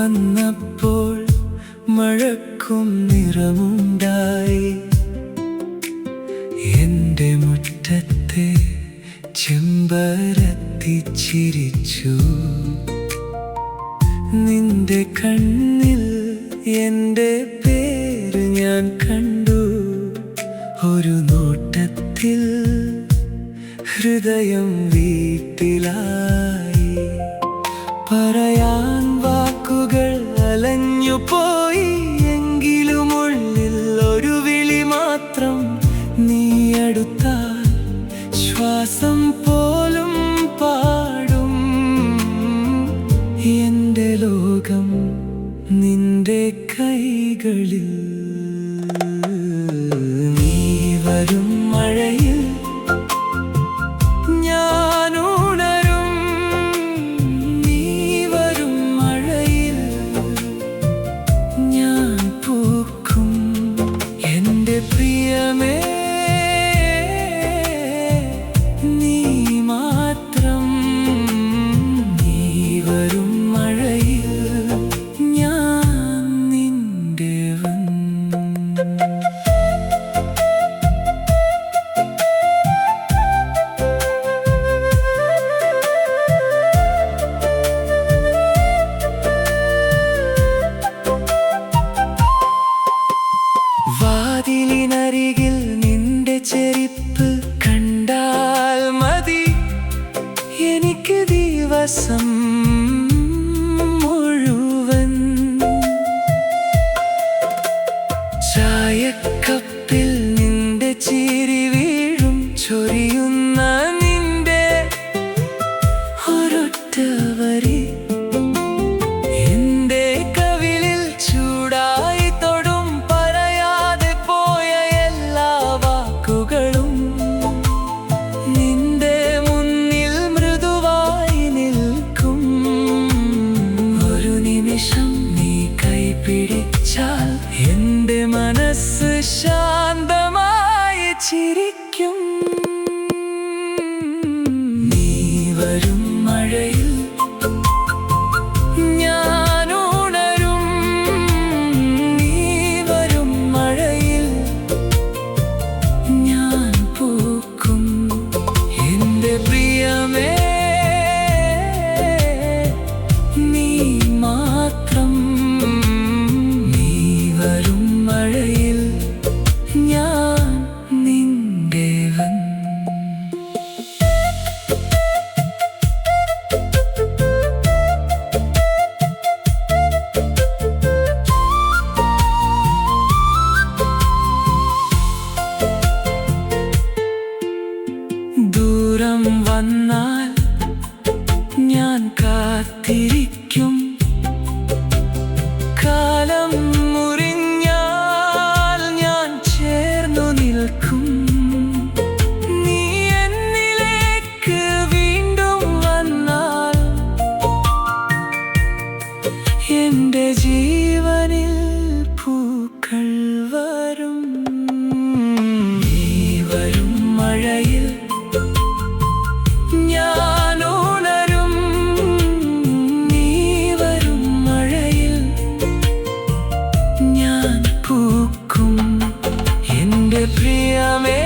വന്നപ്പോൾ മഴക്കും നിറമുണ്ടായി. എൻ്റെ മുറ്റത്തെ ചെമ്പരത്തി ചിരിച്ചു. നിന്റെ കണ്ണിൽ എൻ്റെ പേര് ഞാൻ കണ്ടു. ഒരു നോട്ടത്തിൽ ഹൃദയം വീട്ടിലായി. പറയാൻ വാക്കുകൾ അലഞ്ഞുപോയി. എങ്കിലും ഉള്ളിൽ ഒരു വിളി മാത്രം. നീ അടുത്താൽ ശ്വാസം പോലും പാടും. എൻ്റെ ലോകം നിന്റെ കൈകളിൽ. നീ വരും മഴയിൽ ഞാൻ ഉണരും. നീ വരും മഴയിൽ ഞാൻ പൂക്കും. എൻ്റെ പ്രിയമേ, നീ മാത്രം. നീ വരും മഴയിൽ ഞാൻ നിന്റെവൻ. വാതിലിനരികിൽ നിന്റെ ചെരിപ്പ് കണ്ടാൽ മതി. എനിക്ക് ദിവസം മുഴുവൻ. ചായക്കപ്പിൽ നിന്റെ ചിരി വീഴും. ചൊരിയുന്ന നിന്റെ ഒരൊറ്റ വരി എൻ്റെ കവിളിൽ ചൂടായി തൊടും. പറയാതെ പോയ എല്ലാ വാക്കുകളും നിന്റെ മുന്നിൽ മൃദുവായി നിൽക്കും. ഒരു നിമിഷം നീ കൈപിടിച്ചാൽ എൻ്റെ മനസ്സ് ശാന്തമായി ചിരിക്കും. നീ വരും മഴയിൽ ഞാൻ ഉണരും. നീ വരും മഴയിൽ ഞാൻ പൂക്കും. എൻ്റെ പ്രിയമേ, നീ മാത്രം. നീ വരും മഴയിൽ ഞാൻ നിന്റെവൻ. ദൂരം വന്നാൽ ഞാൻ കാത്തിരിക്കും. കാലം മുറിഞ്ഞാൽ ഞാൻ ചേർന്നു നിൽക്കും. നീ എന്നിലേക്ക് വീണ്ടും വന്നാൽ എൻ്റെ ജീവനിൽ പൂക്കൾ വരും. നീ വരും മഴയിൽ ഞാൻ ഉണരും. നീ വരും മഴയിൽ ഞാൻ പൂക്കും. എൻ്റെ പ്രിയമേ,